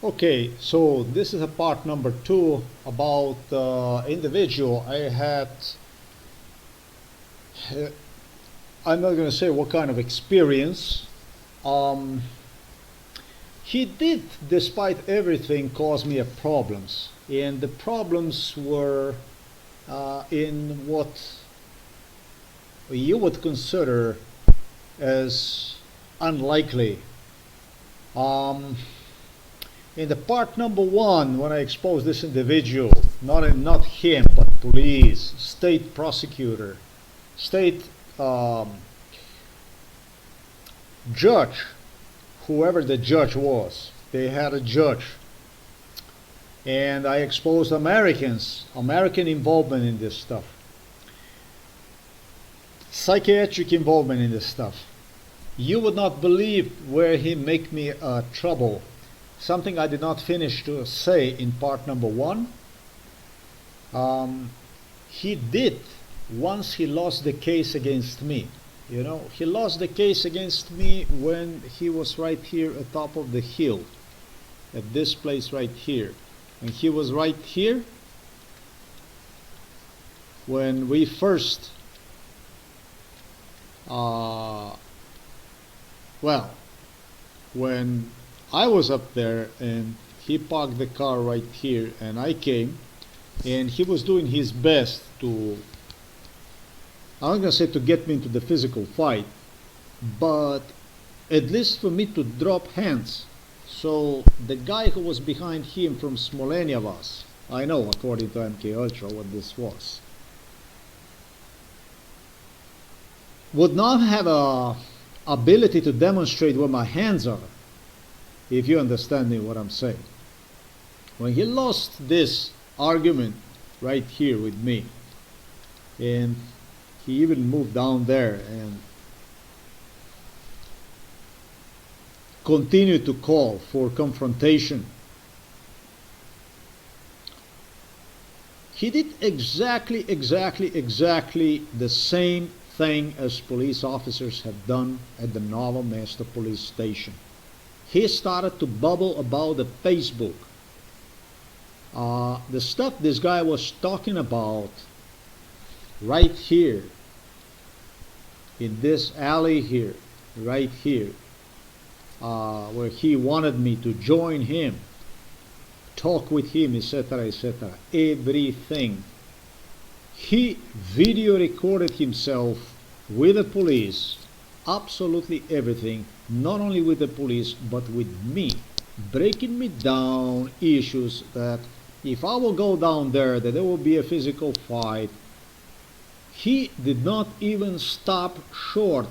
Okay, so this is a part number two about individual. Uh, I'm not going to say what kind of experience. Um, he did, despite everything, cause me a problems, and the problems were in what you would consider as unlikely. Um, in the part number one, when I exposed this individual, not him, but police, state prosecutor, state judge, whoever the judge was, they had a judge, and I exposed American involvement in this stuff, psychiatric involvement in this stuff. You would not believe where he make me trouble. Something I did not finish to say in part number one. He did once he lost the case against me. You know, he lost the case against me when he was right here at top of the hill, at this place right here. And he was right here when we first, when I was up there and he parked the car right here and I came, and he was doing his best to, I'm not going to say to get me into the physical fight, but at least for me to drop hands. So the guy who was behind him from Smolenjavas, I know according to MK Ultra what this was, would not have a ability to demonstrate where my hands are, if you understand me what I'm saying. When he lost this argument right here with me, and he even moved down there and continued to call for confrontation, he did exactly the same thing as police officers have done at the Novo Mesto police station. He started to bubble about the Facebook. The stuff this guy was talking about right here, in this alley here, right here, where he wanted me to join him, talk with him, etc., etc., everything. He video recorded himself with the police, absolutely everything, not only with the police, but with me, breaking me down issues that if I will go down there, that there will be a physical fight. He did not even stop short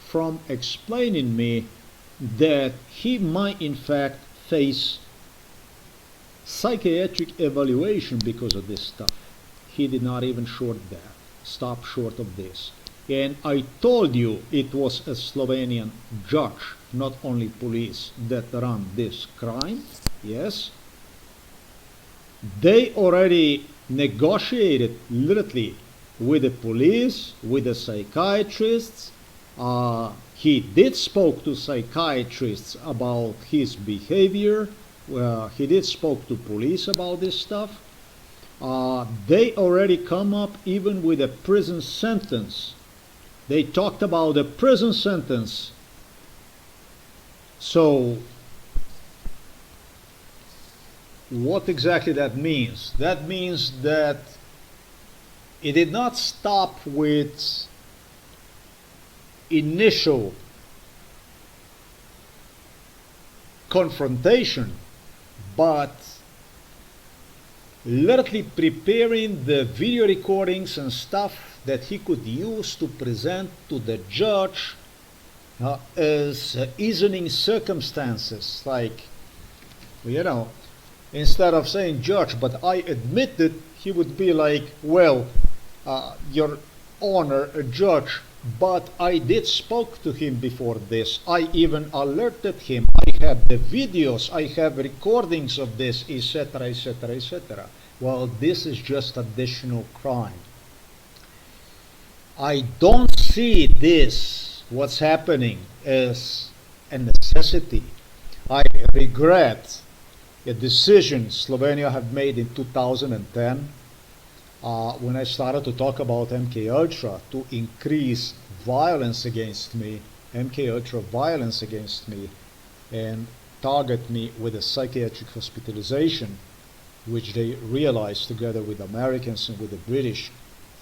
from explaining me that he might in fact face psychiatric evaluation because of this stuff. He did not even stop short of this. And I told you it was a Slovenian judge, not only police, that run this crime. Yes. They already negotiated literally with the police, with the psychiatrists. He did spoke to psychiatrists about his behavior. He did spoke to police about this stuff. They already come up even with a prison sentence. They talked about a prison sentence. So what exactly that means? That means that it did not stop with initial confrontation, but literally preparing the video recordings and stuff that he could use to present to the judge as easing circumstances. Like, you know, instead of saying judge, but I admit that, he would be like, well, your honor, a judge, but I did spoke to him before this. I even alerted him. I have the videos, I have recordings of this, etc., etc., etc. Well, this is just additional crime. I don't see this, what's happening, as a necessity. I regret a decision Slovenia had made in 2010 when I started to talk about MK Ultra to increase violence against me, MK Ultra violence against me, and target me with a psychiatric hospitalization, which they realized together with Americans and with the British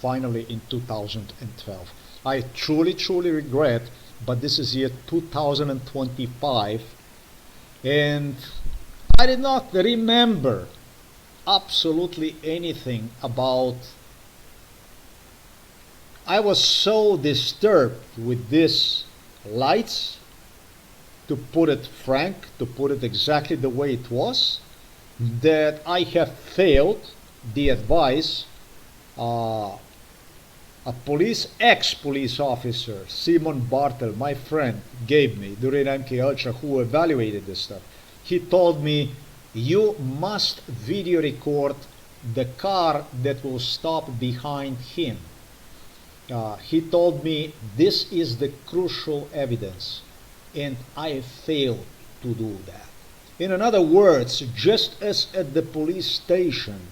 finally in 2012. I truly, truly regret, but this is year 2025, and I did not remember absolutely anything about. I was so disturbed with these lights, to put it frank, to put it exactly the way it was, that I have failed the advice a ex-police officer, Simon Bartel, my friend, gave me during MK Ultra, who evaluated this stuff. He told me, you must video record the car that will stop behind him. He told me this is the crucial evidence, and I failed to do that. In other words, just as at the police station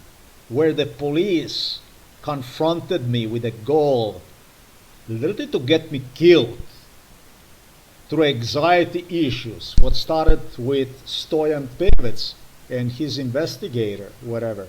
where the police confronted me with a goal literally to get me killed through anxiety issues, what started with Stoyan Pevec and his investigator, whatever,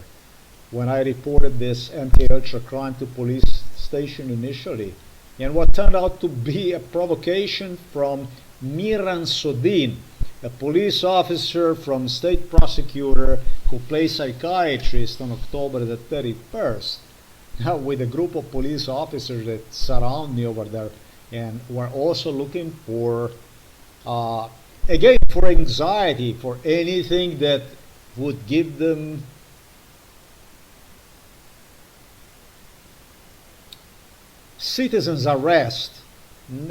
when I reported this MK Ultra crime to police station initially, and what turned out to be a provocation from Miran Sodin, a police officer from state prosecutor who plays psychiatrist on October the 31st, with a group of police officers that surround me over there, and were also looking for, again, for anxiety, for anything that would give them citizen's arrest.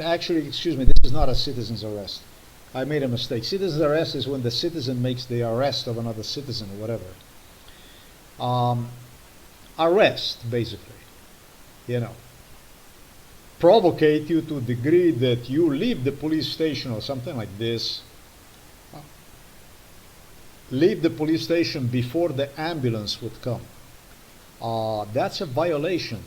Actually, excuse me, this is not a citizen's arrest. I made a mistake. Citizen's arrest is when the citizen makes the arrest of another citizen or whatever. Arrest, basically, provocate you to a degree that you leave the police station or something like this, leave the police station before the ambulance would come. That's a violation.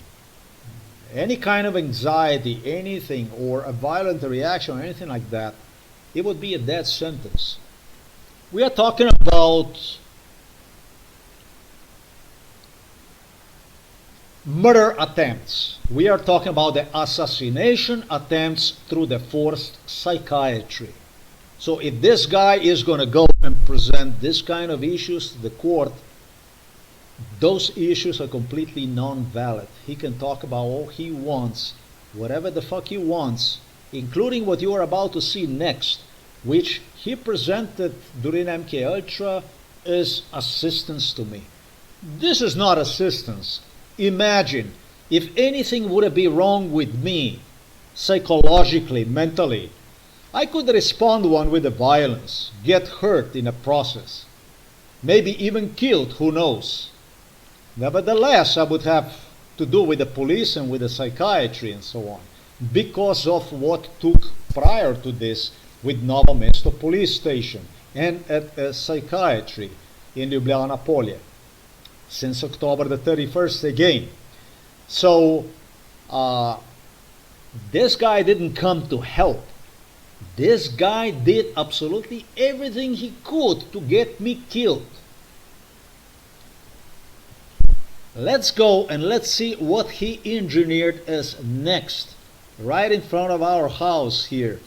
Any kind of anxiety, anything, or a violent reaction or anything like that, it would be a death sentence. We are talking about murder attempts. We are talking about the assassination attempts through the forced psychiatry. So if this guy is going to go and present this kind of issues to the court, those issues are completely non-valid. He can talk about all he wants, whatever the fuck he wants, including what you are about to see next, which he presented during MK Ultra as assistance to me. This is not assistance. Imagine if anything would be wrong with me, psychologically, mentally, I could respond one with the violence, get hurt in a process, maybe even killed, who knows. Nevertheless, I would have to do with the police and with the psychiatry and so on, because of what took prior to this with Novo Mesto police station and at psychiatry in Ljubljana Polje since October the 31st again. So this guy didn't come to help. This guy did absolutely everything he could to get me killed. Let's go and let's see what he engineered as next, right in front of our house here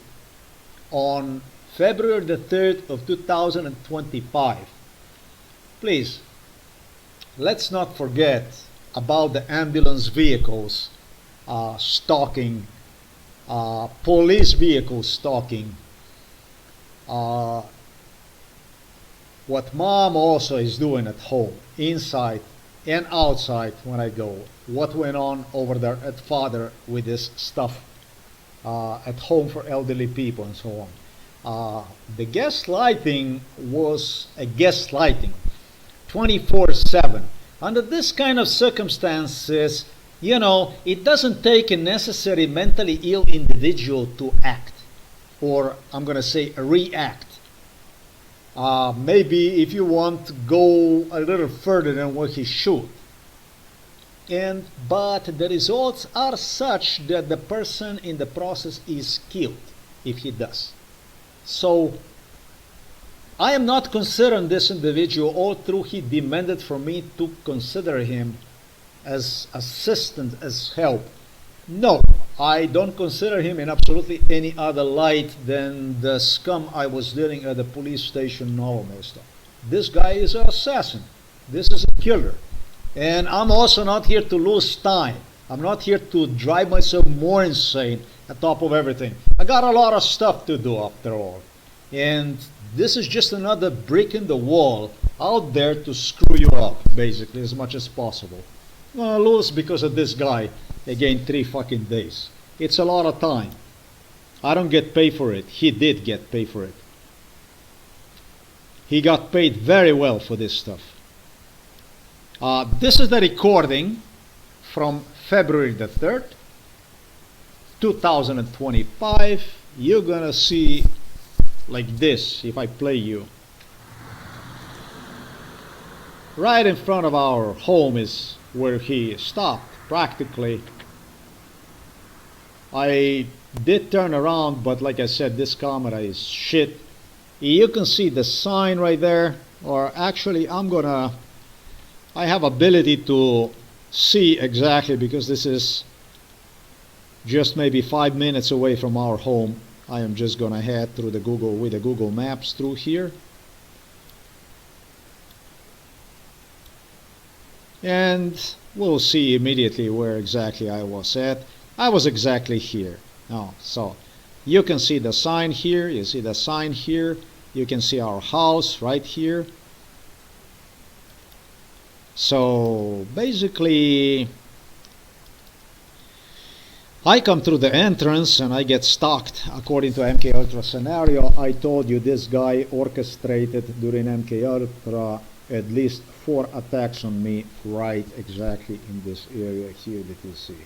on February the 3rd of 2025. Please, let's not forget about the ambulance vehicles stalking, police vehicles stalking, what mom also is doing at home, inside and outside when I go, what went on over there at father with this stuff at home for elderly people and so on. The gaslighting was a gaslighting 24/7. Under this kind of circumstances, it doesn't take a necessary mentally ill individual to act, or I'm going to say react. Maybe if you want to go a little further than what he should. But the results are such that the person in the process is killed if he does. So I am not considering this individual, although he demanded from me to consider him as assistant, as help. No, I don't consider him in absolutely any other light than the scum I was dealing at the police station Novo Mesto. This guy is an assassin. This is a killer. And I'm also not here to lose time. I'm not here to drive myself more insane on top of everything. I got a lot of stuff to do after all. And this is just another brick in the wall out there to screw you up, basically, as much as possible. I'm gonna lose because of this guy again 3 fucking days. It's a lot of time. I don't get paid for it. He did get paid for it. He got paid very well for this stuff. This is the recording from February the 3rd, 2025. You're gonna see like this if I play you. Right in front of our home is where he stopped, practically. I did turn around, but like I said, this camera is shit. You can see the sign right there, or actually I have ability to see exactly because this is just maybe 5 minutes away from our home. I am just gonna head through the Google Maps through here. And we'll see immediately where exactly I was at. I was exactly here. Now, so you can see the sign here, you see the sign here, you can see our house right here. So basically I come through the entrance and I get stalked. According to MK Ultra scenario, I told you this guy orchestrated during MK Ultra at least 4 attacks on me right exactly in this area here that you see.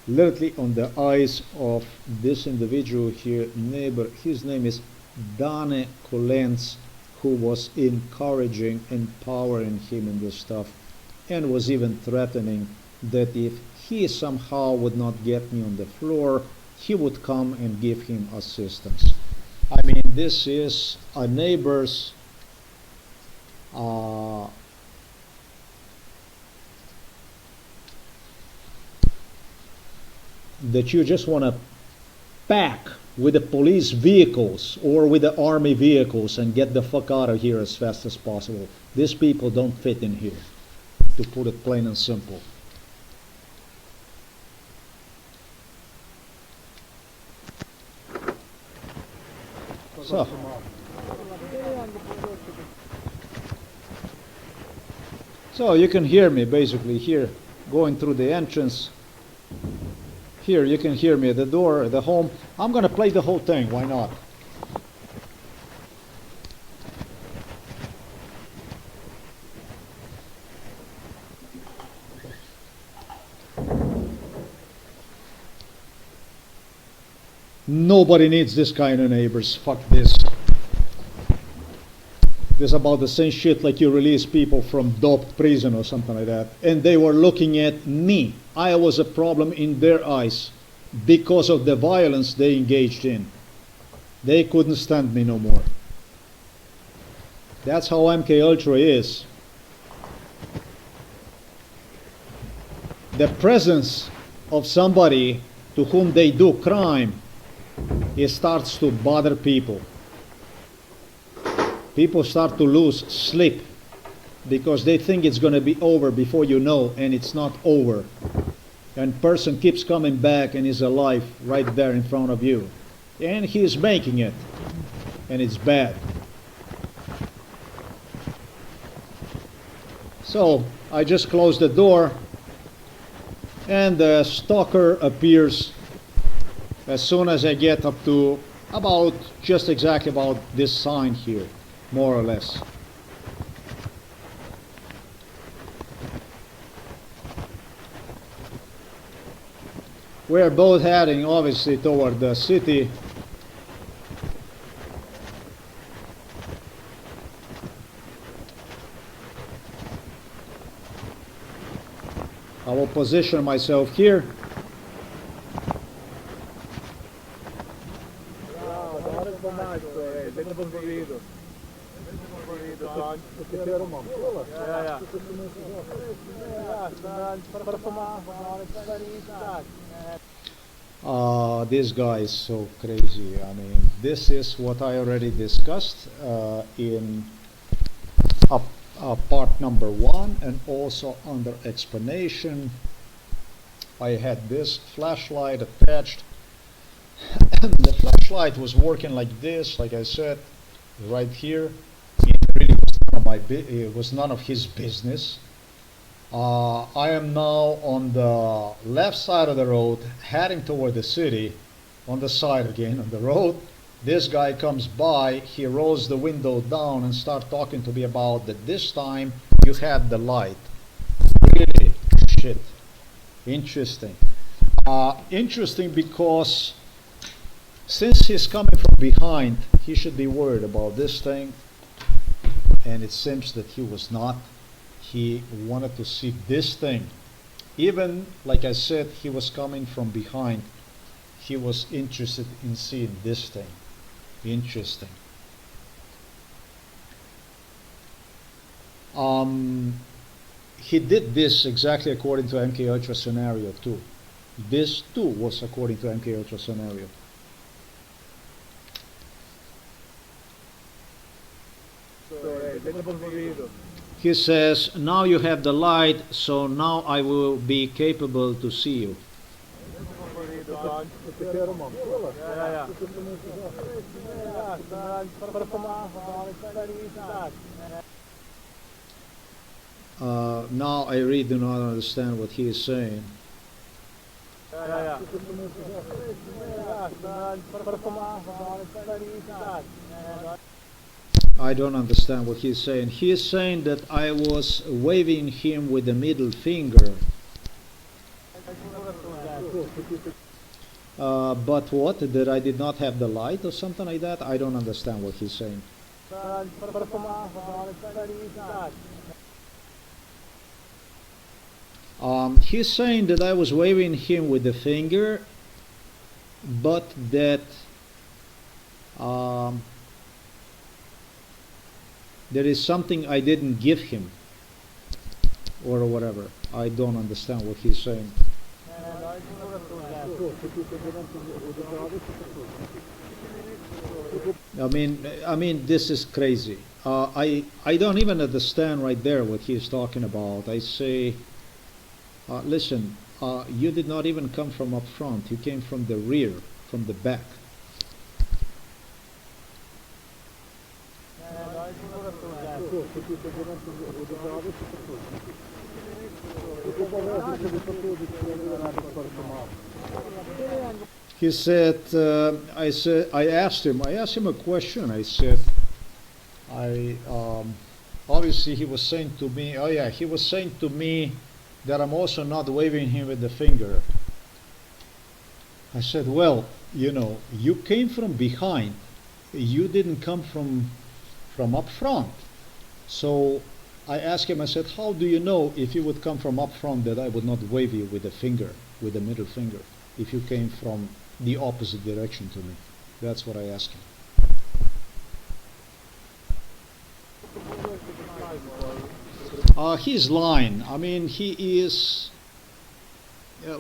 Literally on the eyes of this individual here, neighbor. His name is Dane Kolenz, who was encouraging, empowering him in this stuff, and was even threatening that if he somehow would not get me on the floor, he would come and give him assistance. I mean, this is a neighbor's that you just want to pack with the police vehicles or with the army vehicles and get the fuck out of here as fast as possible. These people don't fit in here, to put it plain and simple. So you can hear me basically here going through the entrance. Here you can hear me at the door, at the home. I'm gonna play the whole thing, why not? Nobody needs this kind of neighbors. Fuck this. This is about the same shit like you release people from dope prison or something like that. And they were looking at me. I was a problem in their eyes because of the violence they engaged in. They couldn't stand me no more. That's how MK Ultra is. The presence of somebody to whom they do crime, it starts to bother people. People start to lose sleep because they think it's going to be over before you know, and it's not over. And person keeps coming back and is alive right there in front of you. And he is making it. And it's bad. So I just closed the door and the stalker appears as soon as I get up to about just exactly about this sign here, more or less. We're both heading obviously toward the city. I will position myself here. This guy is so crazy. I mean, this is what I already discussed in part number 1, and also under explanation. I had this flashlight attached. The flashlight was working like this, like I said, right here. It really was it was none of his business. I am now on the left side of the road, heading toward the city. On the side again, on the road. This guy comes by, he rolls the window down and start talking to me about that this time you had the light. Really? Shit. Interesting. Interesting because since he's coming from behind, he should be worried about this thing. And it seems that he was not. He wanted to see this thing. Even, like I said, he was coming from behind. He was interested in seeing this thing. Interesting. He did this exactly according to MK Ultra scenario too. This too was according to MK Ultra scenario. He says, now you have the light, so now I will be capable to see you. Now I really do not understand what he is saying. I don't understand what he's saying. He is saying that I was waving him with the middle finger. But what? That I did not have the light or something like that? I don't understand what he's saying. He's saying that I was waving him with the finger, but that there is something I didn't give him, or whatever. I don't understand what he's saying. I mean, this is crazy. I don't even understand right there what he's talking about. I say, listen, you did not even come from up front. You came from the rear, from the back. He said, I asked him a question. I said, obviously he was saying to me, oh yeah, he was saying to me that I'm also not waving him with the finger. I said, well, you know, you came from behind. You didn't come from up front. So I asked him, I said, how do you know if you would come from up front that I would not wave you with the finger, with the middle finger, if you came from the opposite direction to me? That's what I asked him. He's lying. I mean, he is.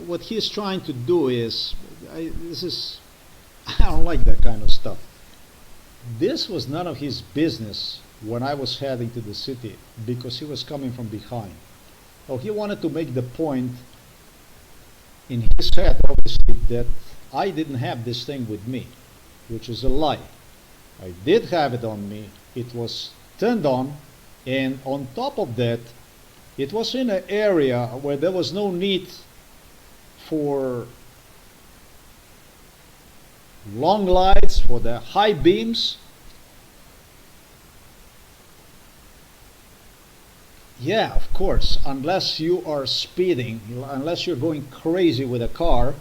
What he's trying to do is, I don't like that kind of stuff. This was none of his business when I was heading to the city, because he was coming from behind. Oh, he wanted to make the point in his head, obviously, that I didn't have this thing with me, which is a lie. I did have it on me. It was turned on, and on top of that, it was in an area where there was no need for long lights, for the high beams. Yeah, of course, unless you are speeding, unless you're going crazy with a car,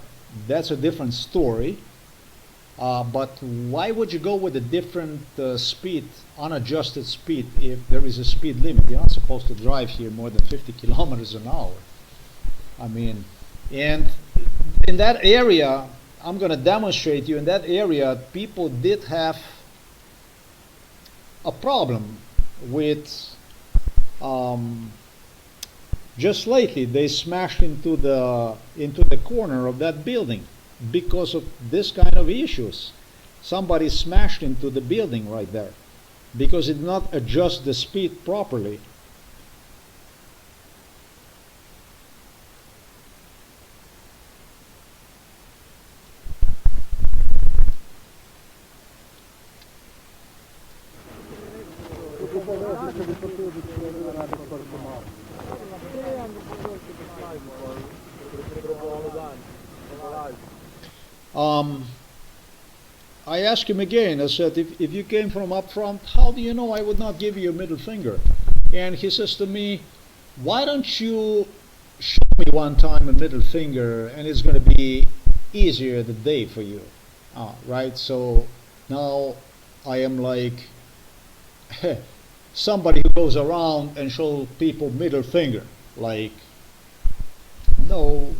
that's a different story. But why would you go with a different speed, unadjusted speed, if there is a speed limit? You're not supposed to drive here more than 50 kilometers an hour. I mean, and in that area, I'm going to demonstrate you, in that area, people did have a problem with, just lately they smashed into the corner of that building because of this kind of issues. Somebody smashed into the building right there because it did not adjust the speed properly. Um, I asked him again, I said, if you came from up front, how do you know I would not give you a middle finger? And he says to me, why don't you show me one time a middle finger and it's going to be easier the day for you. Right? So now I am like somebody who goes around and shows people middle finger. Like, no,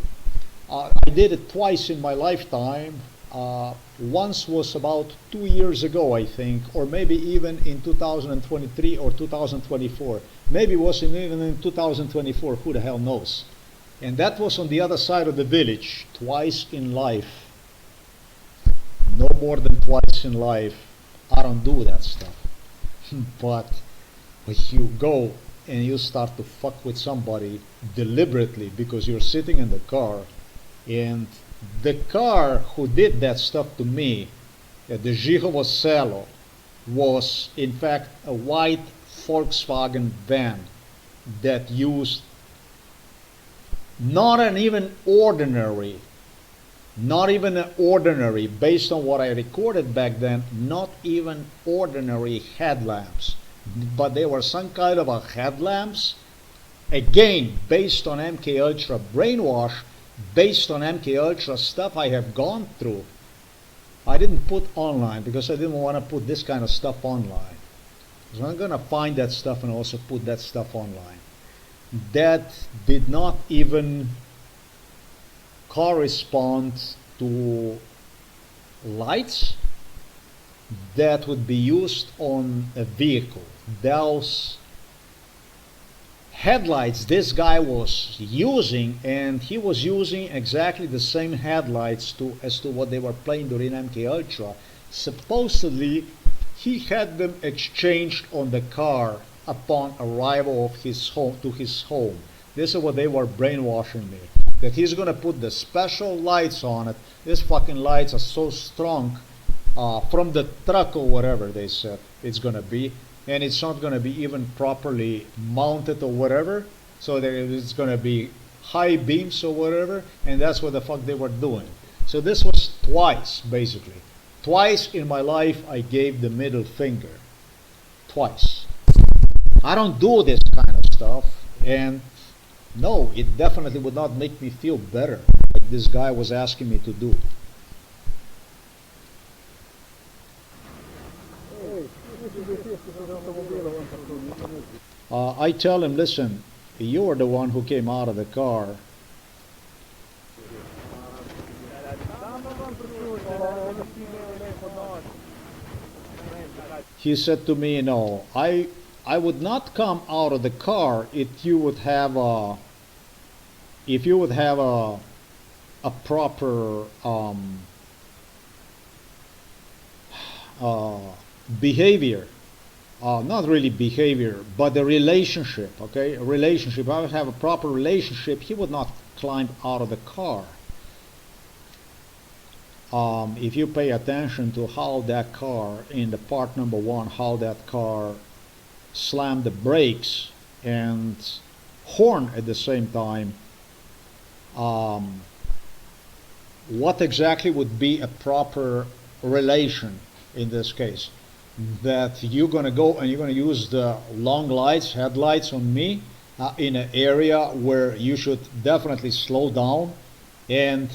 I did it twice in my lifetime. Once was about 2 years ago, I think, or maybe even in 2023 or 2024. Maybe it was even in 2024, who the hell knows. And that was on the other side of the village, twice in life. No more than twice in life. I don't do that stuff. But if you go and you start to fuck with somebody deliberately because you're sitting in the car, and the car who did that stuff to me, the Giro Vocello, was in fact a white Volkswagen van that used not even an ordinary, based on what I recorded back then, not even ordinary headlamps, but they were some kind of a headlamps, again, based on MK Ultra brainwash, based on MK Ultra stuff I have gone through. I didn't put online because I didn't want to put this kind of stuff online. So I'm going to find that stuff and also put that stuff online. That did not even correspond to lights that would be used on a vehicle. Those headlights this guy was using, and he was using exactly the same headlights as to what they were playing during MK Ultra. Supposedly he had them exchanged on the car upon arrival of his home to his home. This is what they were brainwashing me, that he's gonna put the special lights on it. These fucking lights are so strong from the truck or whatever they said it's gonna be, and it's not gonna be even properly mounted or whatever, so that it's gonna be high beams or whatever, and that's what the fuck they were doing. So this was twice, basically. Twice in my life I gave the middle finger. Twice. I don't do this kind of stuff, and no, it definitely would not make me feel better, like this guy was asking me to do. I tell him, listen, you're the one who came out of the car. He said to me, no, I would not come out of the car if you would have a proper behavior, not really behavior, but the relationship. Okay, a relationship. I would have a proper relationship. He would not climb out of the car. If you pay attention to how that car, in the part number 1, how that car slammed the brakes and horn at the same time, what exactly would be a proper relation in this case? That you're going to go and you're going to use the long lights, headlights on me in an area where you should definitely slow down, and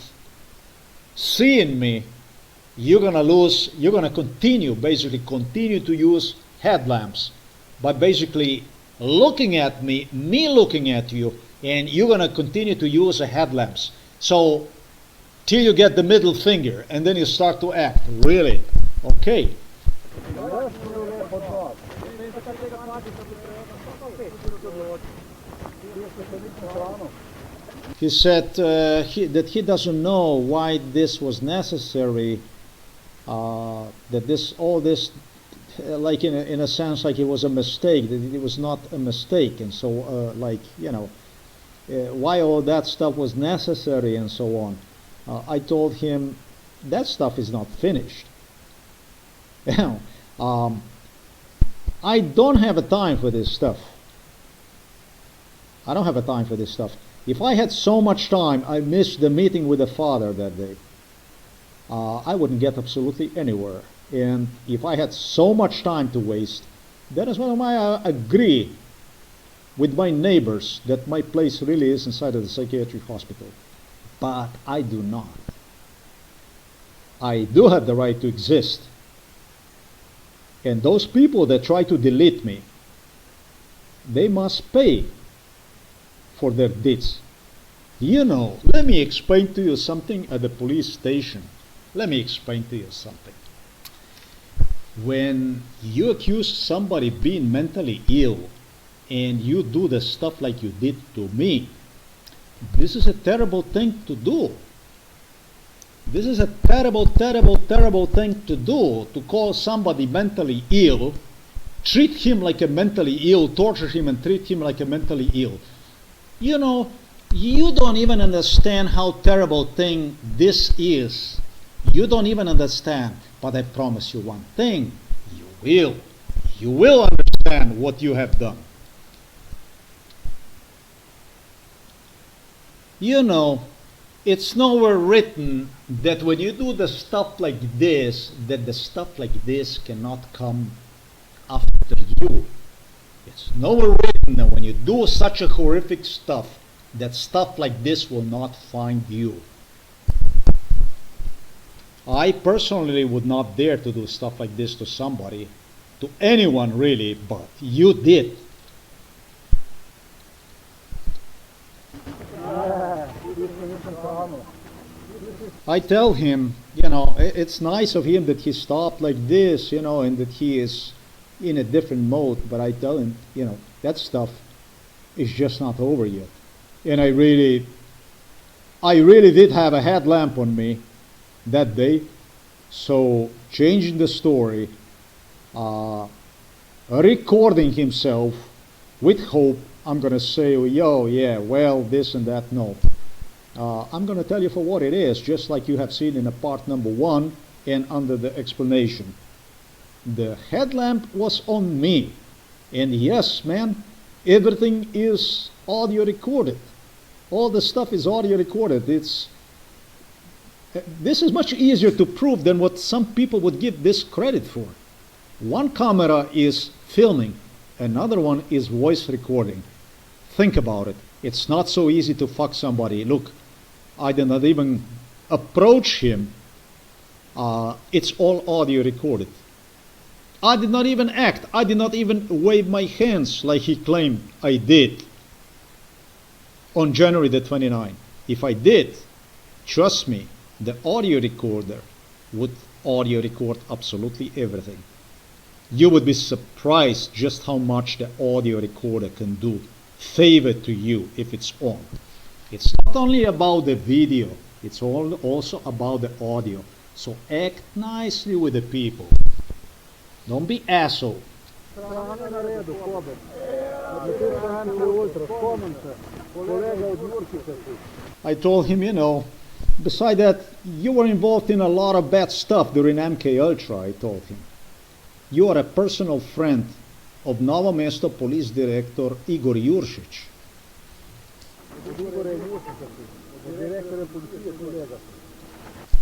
seeing me, you're going to continue to use headlamps. By basically looking at me looking at you, and you're going to continue to use the headlamps. So till you get the middle finger, and then you start to act. Really? Okay. He said that he doesn't know why this was necessary. That all this, like in a sense, like it was a mistake. That it was not a mistake, and so why all that stuff was necessary, and so on. I told him that stuff is not finished. I don't have a time for this stuff. I don't have a time for this stuff. If I had so much time, I missed the meeting with the father that day. I wouldn't get absolutely anywhere. And if I had so much time to waste, that is why I agree with my neighbors that my place really is inside of the psychiatric hospital. But I do not. I do have the right to exist. And those people that try to delete me, they must pay for their deeds. Let me explain to you something at the police station. Let me explain to you something. When you accuse somebody being mentally ill and you do the stuff like you did to me, this is a terrible thing to do. This is a terrible, terrible, terrible thing to do, to call somebody mentally ill, treat him like a mentally ill, torture him and treat him like a mentally ill. You don't even understand how terrible thing this is. You don't even understand. But I promise you one thing, you will. You will understand what you have done. It's nowhere written that when you do the stuff like this, that the stuff like this cannot come after you. It's nowhere written that when you do such a horrific stuff, that stuff like this will not find you. I personally would not dare to do stuff like this to somebody, to anyone really, but you did. I tell him, it's nice of him that he stopped like this, and that he is in a different mode, but I tell him, that stuff is just not over yet. And I really did have a headlamp on me that day, so changing the story, recording himself with hope, I'm going to say, this and that, no. I'm going to tell you for what it is, just like you have seen in a part number 1 and under the explanation. The headlamp was on me, and yes, man, everything is audio recorded. All the stuff is audio recorded. This is much easier to prove than what some people would give this credit for. One camera is filming, another one is voice recording. Think about it. It's not so easy to fuck somebody. Look, I did not even approach him. It's all audio recorded. I did not even act. I did not even wave my hands like he claimed I did on January the 29th. If I did, trust me, the audio recorder would audio record absolutely everything. You would be surprised just how much the audio recorder can do favor to you if it's on. It's not only about the video, it's also about the audio. So act nicely with the people. Don't be asshole. I told him, beside that, you were involved in a lot of bad stuff during MK Ultra, I told him. You are a personal friend of Novo Mesto Police Director Igor Juršić.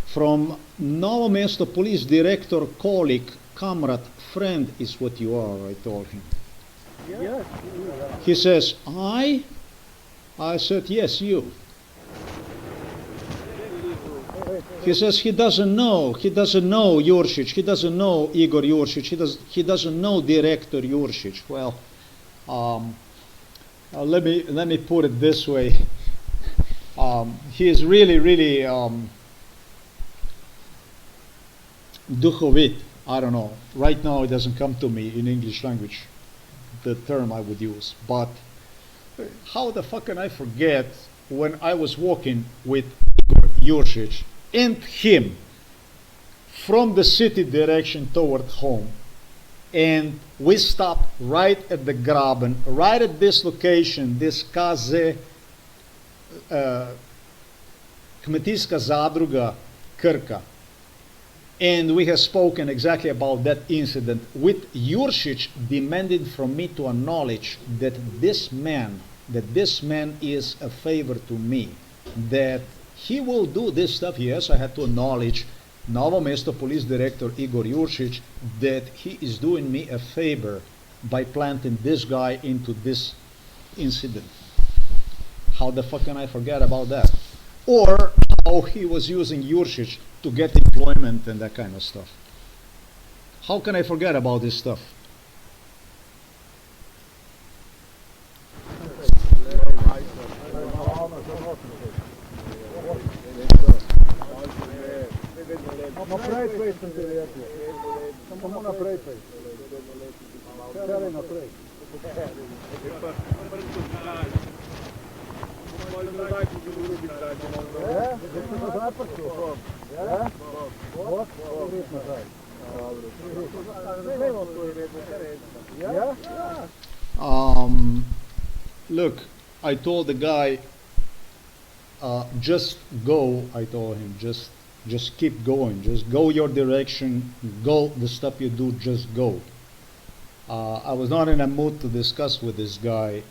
From Novo Mesto Police Director, colleague, comrade, friend is what you are, I told him. Yes. He says, I? I said, yes, you. He says he doesn't know Juršić, he doesn't know Igor Juršić, he doesn't know Director Juršić. Well, let me put it this way. He is really, really duhovit. I don't know. Right now, it doesn't come to me in English language, the term I would use. But how the fuck can I forget when I was walking with Igor Jurcic and him from the city direction toward home, and we stopped right at the Graben, right at this location, this Kaze Kmetijska zadruga Krka. And we have spoken exactly about that incident, with Jurcic demanding from me to acknowledge that this man is a favor to me, that he will do this stuff. Yes, I had to acknowledge Novo Mesto Police Director Igor Jurcic that he is doing me a favor by planting this guy into this incident. How the fuck can I forget about that? Or how he was using Jurcic to get employment and that kind of stuff. How can I forget about this stuff? Look, I told the guy, just go. I told him, just keep going. Just go your direction. Go the stuff you do. Just go. I was not in a mood to discuss with this guy.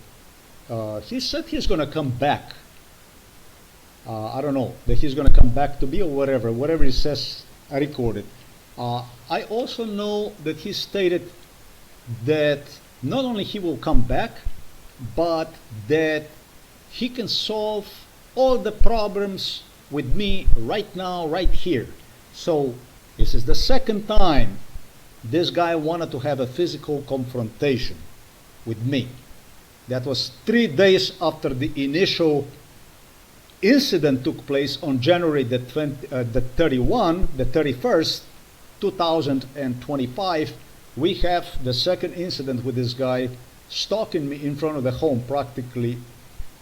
He said he's gonna come back. I don't know that he's gonna come back to me or whatever he says. I recorded. I also know that he stated that not only he will come back, but that he can solve all the problems with me right now, right here. So this is the second time this guy wanted to have a physical confrontation with me. That was 3 days after the initial incident took place on January the 31st, 2025. We have the second incident with this guy stalking me in front of the home practically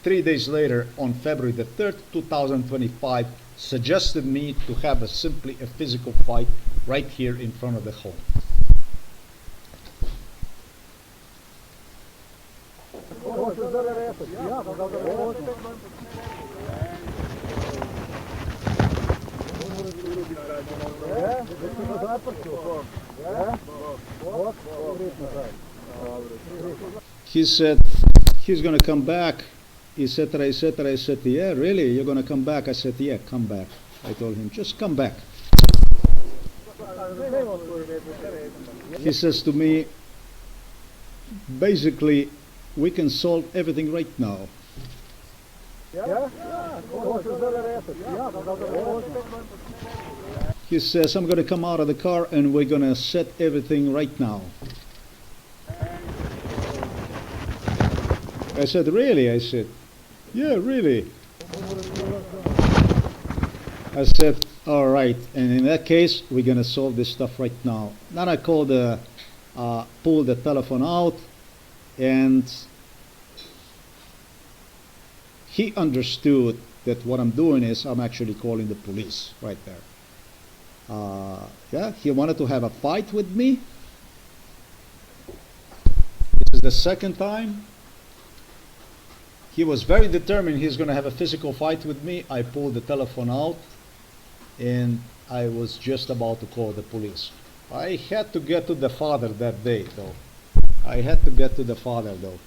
3 days later on February the 3rd, 2025, suggested me to have simply a physical fight right here in front of the home. He said he's going to come back, etc., etc. I said, yeah, really, you're going to come back? I said, yeah, come back. I told him, just come back. He says to me, basically, we can solve everything right now. He says, I'm going to come out of the car and we're going to set everything right now. I said, really? I said, yeah, really. I said, all right. And in that case, we're going to solve this stuff right now. Then I pulled the telephone out, and he understood that what I'm doing is I'm actually calling the police right there. Yeah, he wanted to have a fight with me. This is the second time. He was very determined he's going to have a physical fight with me. I pulled the telephone out, and I was just about to call the police. I had to get to the father that day, though. I had to get to the father, though.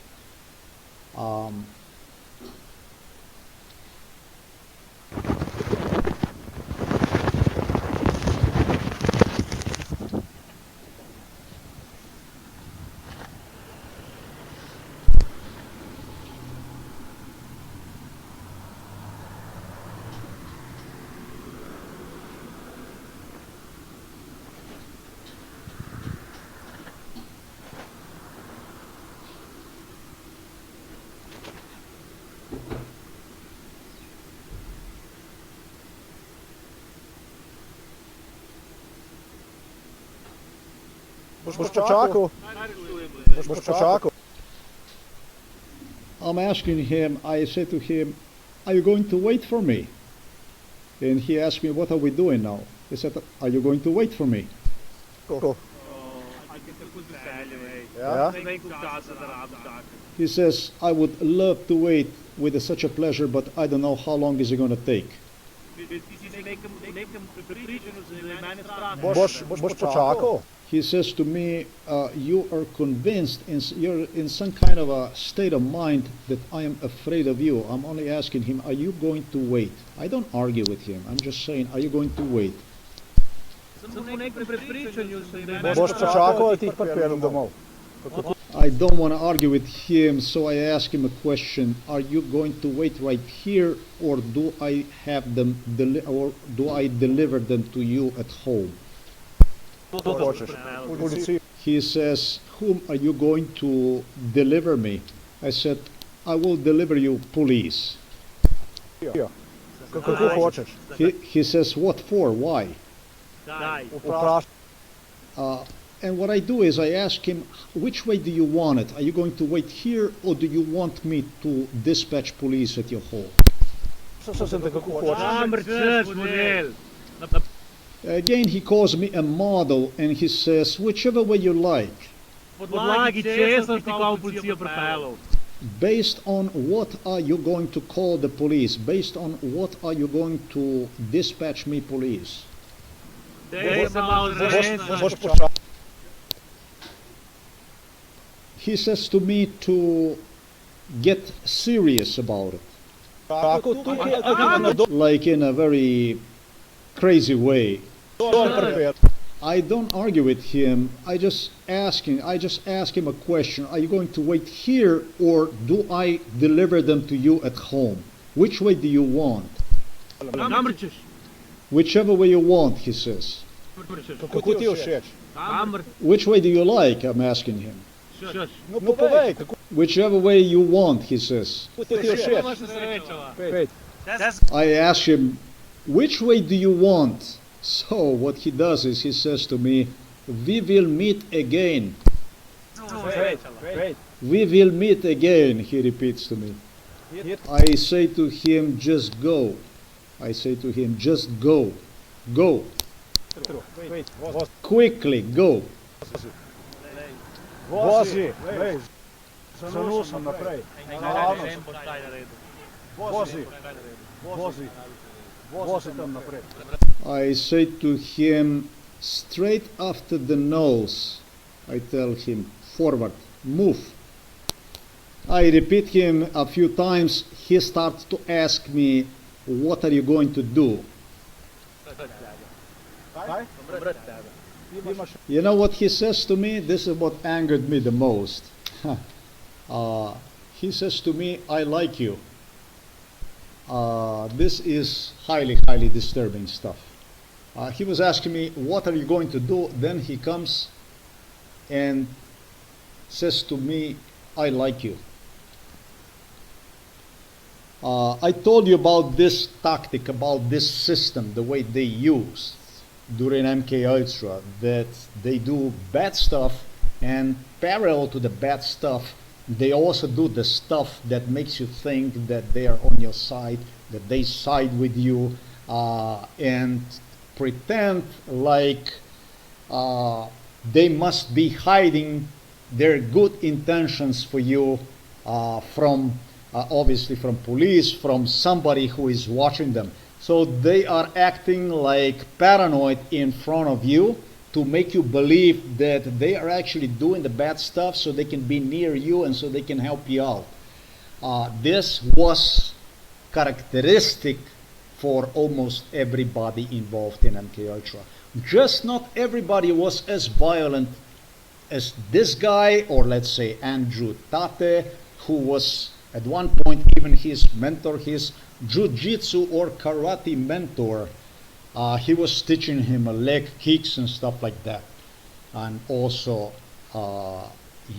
Boš počakal? Boš počakal? I'm asking him, I said to him, are you going to wait for me? And he asked me, what are we doing now? He said, are you going to wait for me? Cool. Ja? Ja? He says, I would love to wait with such a pleasure, but I don't know how long is it going to take. Boš počakal? He says to me, you are convinced, you're in some kind of a state of mind that I am afraid of you. I'm only asking him, are you going to wait? I don't argue with him. I'm just saying, are you going to wait? Boš počakal ali ti jih pripeljem domov? I don't want to argue with him, so I ask him a question. Are you going to wait right here, or do I have them, or do I deliver them to you at home? Hočeš? Policiji. He says, whom are you going to deliver me? I said, I will deliver you police. Kako hočeš? He says, what for? Why? Vprašaj. And what I do is I ask him, which way do you want it? Are you going to wait here, or do you want me to dispatch police at your home? Sem te kako hočeš? Again, he calls me a model, and he says, whichever way you like. Based on what are you going to call the police? Based on what are you going to dispatch me police? Boš počakal? He says to me to get serious about it, Tako tukaj? like in a very crazy way. Dom pripeljem. I don't argue with him. I just ask him a question. Are you going to wait here, or do I deliver them to you at home? Which way do you want? Whichever way you want, he says. Kako ti všeč? Which way do you like? I'm asking him. No povej, kako Whichever way you want, he says. ti všeč? Pej. I ask him, which way do you want? So what he does is he says to me, we will meet again. Pej. We will meet again, he repeats to me. I say to him, just go. I say to him, just go. Go. Pej. Quickly, go. Vozi. Pej. Z nosom naprej. Naravnost. Vozi. Vozi. Vozi tam naprej. I say to him, straight after the nose. I tell him, forward, move. I repeat him a few times. He starts to ask me, what are you going to do? Kaj? Ti imaš You know what he says to me? This is what angered me the most. He says to me, I like you. This is highly, highly disturbing stuff. He was asking me, what are you going to do? Then he comes and says to me, I like you. I told you about this tactic, about this system, the way they use during MK Ultra, that they do bad stuff, and parallel to the bad stuff, they also do the stuff that makes you think that they are on your side, that they side with you, and pretend like they must be hiding their good intentions for you from obviously from police, from somebody who is watching them. So they are acting like paranoid in front of you to make you believe that they are actually doing the bad stuff so they can be near you and so they can help you out. This was characteristic for almost everybody involved in MK Ultra. Just not everybody was as violent as this guy, or let's say Andrew Tate, who was at one point even his mentor, his jiu-jitsu or karate mentor. He was teaching him leg kicks and stuff like that. And also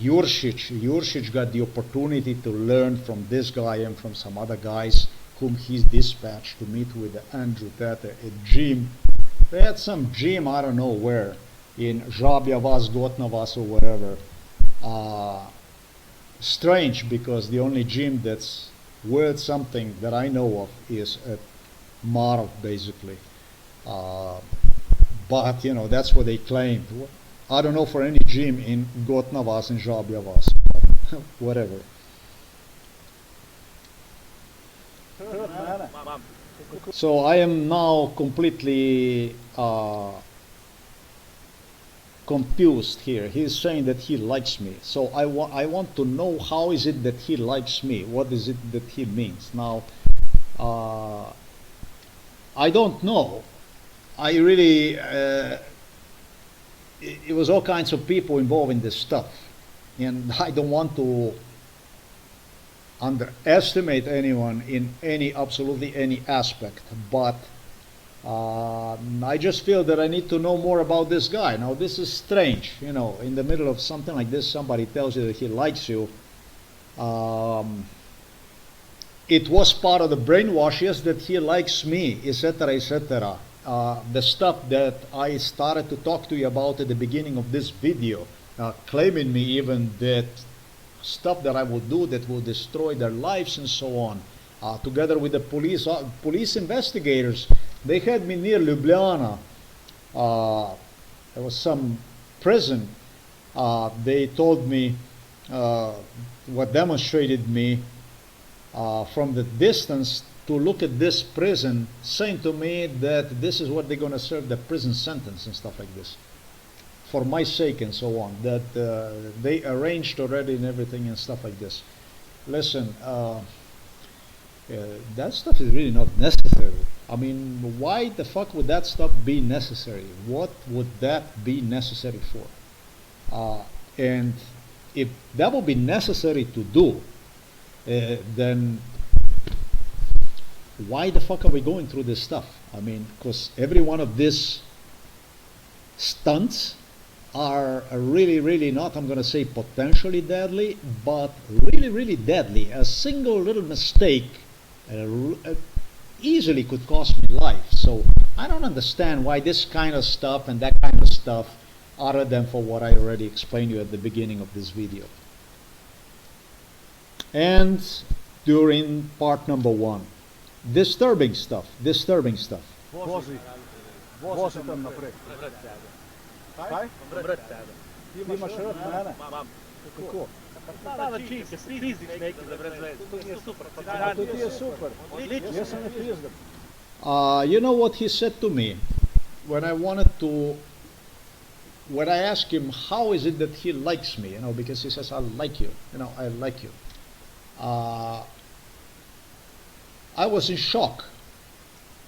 Jursic got the opportunity to learn from this guy and from some other guys whom he dispatched to meet with Andrew Tate at gym. They had some gym, I don't know where. in Žabja-Vas, Gotna-Vas, or whatever. Strange, because the only gym that's worth something that I know of is at Marv, basically. But you know, that's what they claimed. I don't know for any gym in Gotna-Vas and Žabja-Vas, but whatever. So I am now completely confused here. He's saying that he likes me. So I want to know, how is it that he likes me? What is it that he means? Now, I don't know. I really, it was all kinds of people involved in this stuff. And I don't want to underestimate anyone in absolutely any aspect, but I just feel that I need to know more about this guy. Now, this is strange, you know, in the middle of something like this, somebody tells you that he likes you. It was part of the brainwash, yes, that he likes me, etc., etc. The stuff that I started to talk to you about at the beginning of this video, claiming me even that stuff that I will do that will destroy their lives and so on, together with the police investigators. They had me near Ljubljana. There was some prison. They told me what demonstrated me from the distance to look at this prison, saying to me that this is what they're going to serve the prison sentence and stuff like this, for my sake and so on, that they arranged already and everything and stuff like this. Listen, that stuff is really not necessary. I mean, why the fuck would that stuff be necessary? What would that be necessary for? And if that would be necessary to do, then why the fuck are we going through this stuff? I mean, because every one of these stunts are really, really not, I'm going to say potentially deadly, but really, really deadly. A single little mistake easily could cost me life. So I don't understand why this kind of stuff and that kind of stuff, other than for what I already explained to you at the beginning of this video. And during part number 1, disturbing stuff. Vozi tam naprej. Kaj? Ti imaš rad mene? Kako? To ti je super. Jaz se ne pizdam. You know what he said to me when I asked him how is it that he likes me, you know, because he says, I like you, you know, I like you. I was in shock,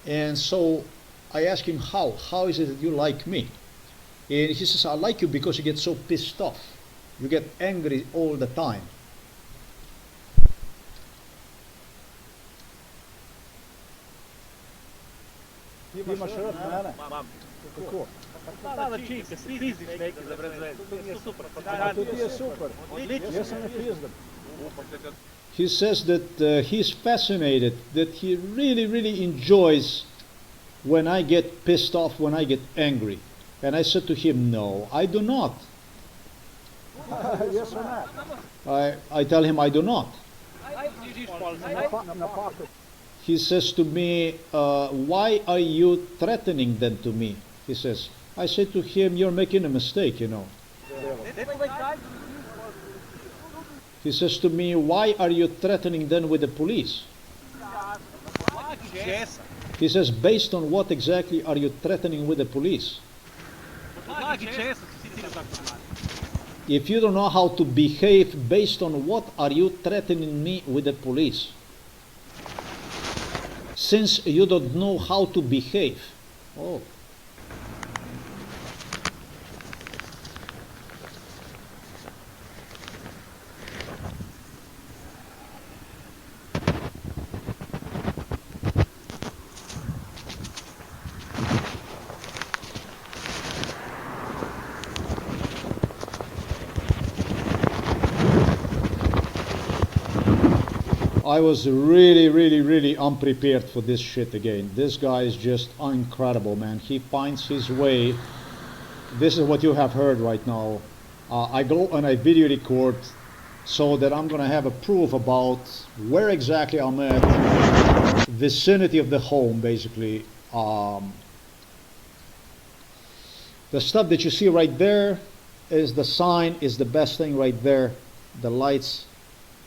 and so I asked him, how is it that you like me? And he says, I like you because you get so pissed off, you get angry all the time. Ti imaš rad mene? Kako? To ti je super. Jaz se ne pizdam. He says that he's fascinated, that he really, really enjoys when I get pissed off, when I get angry. And I said to him, no, I do not. Yes or not? I tell him I do not. Na papi. He says to me, why are you threatening them to me? He says, I said to him, you're making a mistake, you know. He says to me, why are you threatening them with the police? He says, based on what exactly are you threatening with the police? If you don't know how to behave, based on what are you threatening me with the police? Since you don't know how to behave. Oh. I was really, really, really unprepared for this shit again. This guy is just incredible, man. He finds his way this is what you have heard right now. I go and I video record so that I'm gonna have a proof about where exactly I'm at, vicinity of the home, basically. The stuff that you see right there is the sign, is the best thing right there. The lights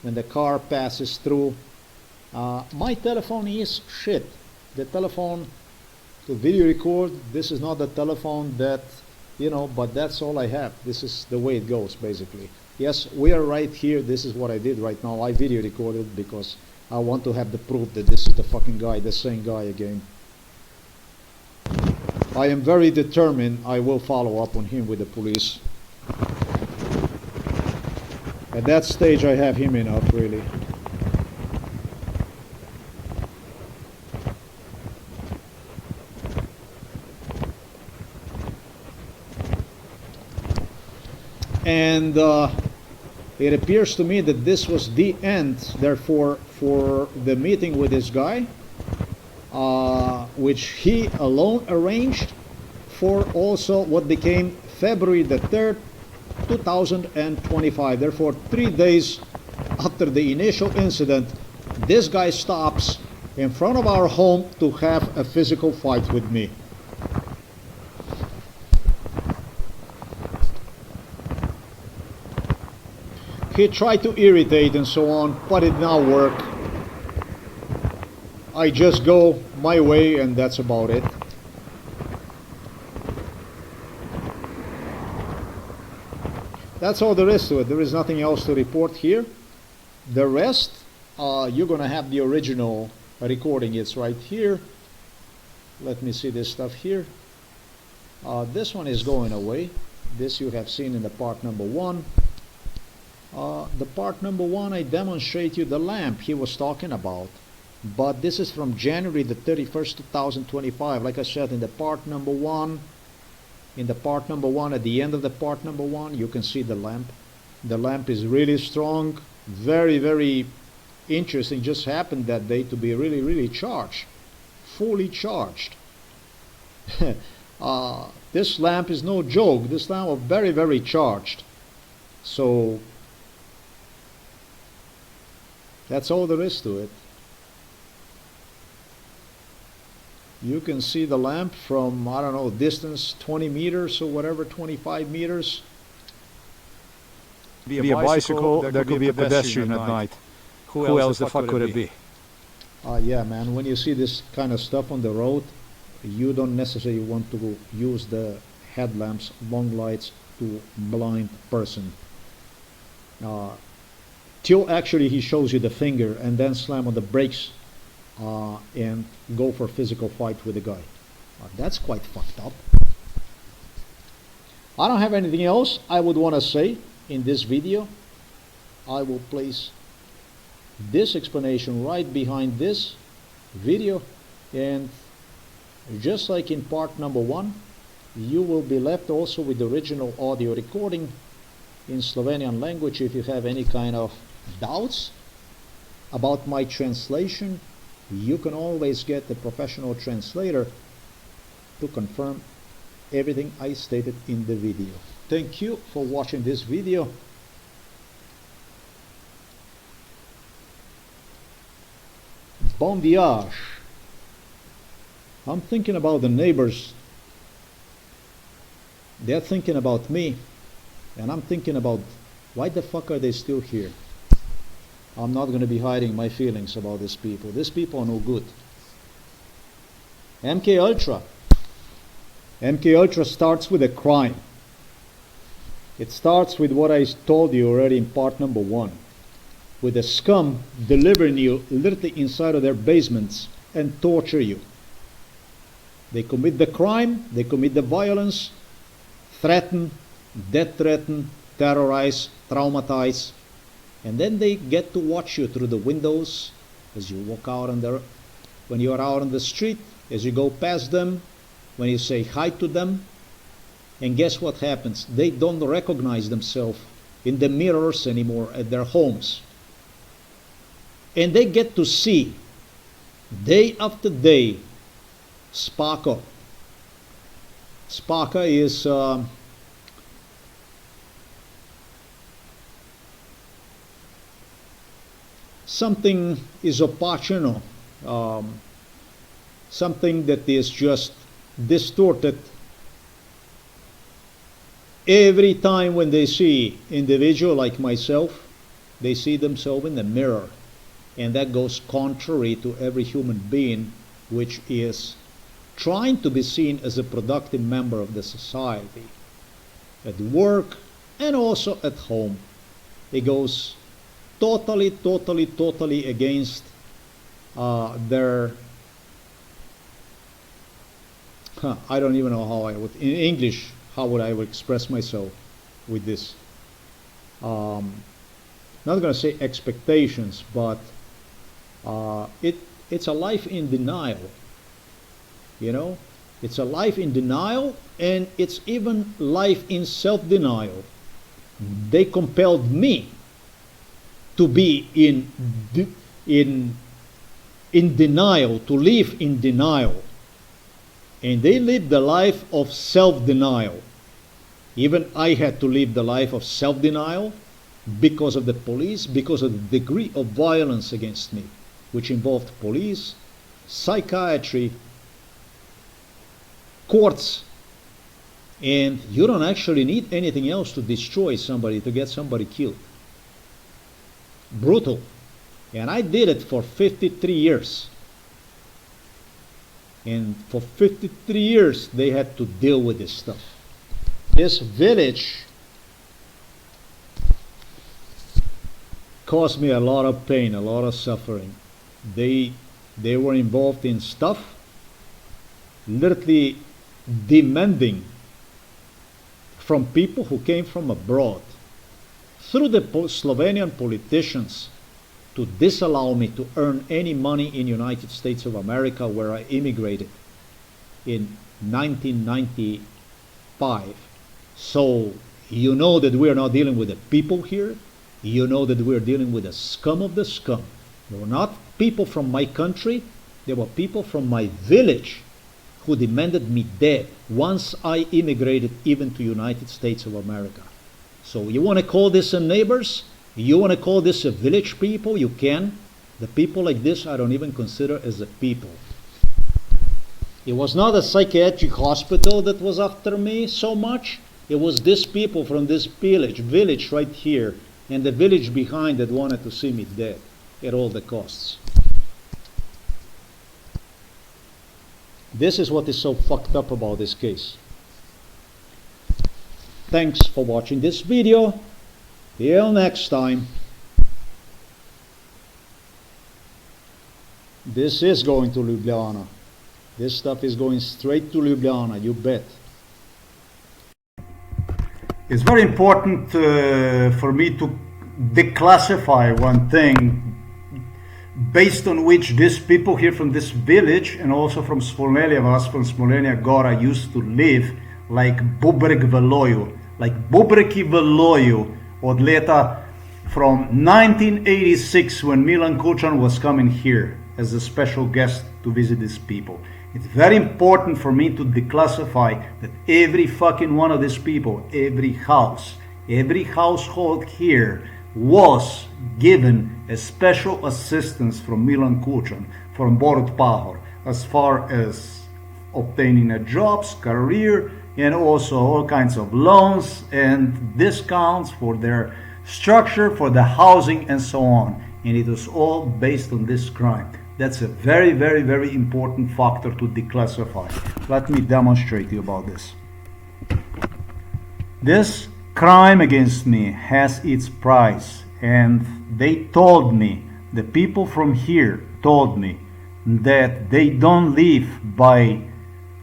when the car passes through. My telephone is shit. The telephone to video record, this is not the telephone that, you know, but that's all I have. This is the way it goes, basically. Yes, we are right here. This is what I did right now. I video recorded because I want to have the proof that this is the fucking guy, the same guy again. I am very determined. I will follow up on him with the police. At that stage, I have him enough, really. And it appears to me that this was the end, therefore, for the meeting with this guy, which he alone arranged for also what became February the 3rd, 2025. Therefore, 3 days after the initial incident, this guy stops in front of our home to have a physical fight with me. He tried to irritate and so on, but it did not work. I just go my way and that's about it. That's all there is to it. There is nothing else to report here. The rest, you're gonna have the original recording. It's right here. Let me see this stuff here. This one is going away. This you have seen in the part number 1. The part number 1, I demonstrate you the lamp he was talking about. But this is from January the 31st, 2025. Like I said, in the part number 1, at the end of the part number 1, you can see the lamp. The lamp is really strong, very, very interesting. Just happened that day to be really, really charged, fully charged. This lamp is no joke. This lamp was very, very charged. So that's all there is to it. You can see the lamp from, I don't know, distance 20 meters or whatever, 25 meters. Be a bicycle, there could be a pedestrian at night. Who else the fuck could it be? Yeah, man, when you see this kind of stuff on the road, you don't necessarily want to use the headlamps, long lights to blind person. Till actually he shows you the finger and then slam on the brakes and go for physical fight with the guy. That's quite fucked up. I don't have anything else I would want to say in this video. I will place this explanation right behind this video, and just like in part number 1, you will be left also with the original audio recording in Slovenian language. If you have any kind of doubts about my translation, you can always get a professional translator to confirm everything I stated in the video. Thank you for watching this video. Bon voyage. I'm thinking about the neighbors. They're thinking about me, and I'm thinking about why the fuck are they still here? I'm not going to be hiding my feelings about these people. These people are no good. MK Ultra. MK Ultra starts with a crime. It starts with what I told you already in part number 1. With the scum delivering you literally inside of their basements and torture you. They commit the crime, they commit the violence, threaten, death threaten, terrorize, traumatize, and then they get to watch you through the windows as you walk out on the, when you are out on the street, as you go past them, when you say hi to them. And guess what happens? They don't recognize themselves in the mirrors anymore at their homes. And they get to see, day after day, Spako, Spaka is something is opacino, something that is just distorted every time when they see individual like myself, they see themselves in the mirror, and that goes contrary to every human being which is trying to be seen as a productive member of the society at work and also at home. It goes totally against their I don't even know how I would in English how would I express myself with this. Not gonna say expectations, but it's a life in denial. You know, it's a life in denial, and it's even life in self-denial. They compelled me to be in denial, to live in denial. And they lived the life of self-denial. Even I had to live the life of self-denial because of the police, because of the degree of violence against me, which involved police, psychiatry, courts, and you don't actually need anything else to destroy somebody, to get somebody killed. Brutal. And I did it for 53 years. And for 53 years they had to deal with this stuff. This village caused me a lot of pain, a lot of suffering. They were involved in stuff literally demanding from people who came from abroad through the Slovenian politicians to disallow me to earn any money in United States of America, where I immigrated in 1995. So you know that we are not dealing with the people here. You know that we are dealing with the scum of the scum. They were not people from my country. They were people from my village who demanded me dead once I immigrated even to United States of America. So you want to call this a neighbors? You want to call this a village people? You can. The people like this I don't even consider as a people. It was not a psychiatric hospital that was after me so much. It was these people from this village right here, and the village behind that wanted to see me dead at all the costs. This is what is so fucked up about this case. Thanks for watching this video. Till next time. This is going to Ljubljana. This stuff is going straight to Ljubljana, you bet. It's very important for me to declassify one thing based on which these people here from this village and also from Smolenja Vas, from Smolenja Gora used to live, like Bubreg v Loju. Like Bubreki v Loju od leta from 1986, when Milan Kučan was coming here as a special guest to visit these people. It's very important for me to declassify that every fucking one of these people, every house, every household here was given a special assistance from Milan Kučan, from Borut Pahor, as far as obtaining a jobs, career, and also all kinds of loans and discounts for their structure, for the housing, and so on. And it was all based on this crime. That's a very important factor to declassify. Let me demonstrate to you about this. This crime against me has its price, and they told me, the people from here told me, that they don't live by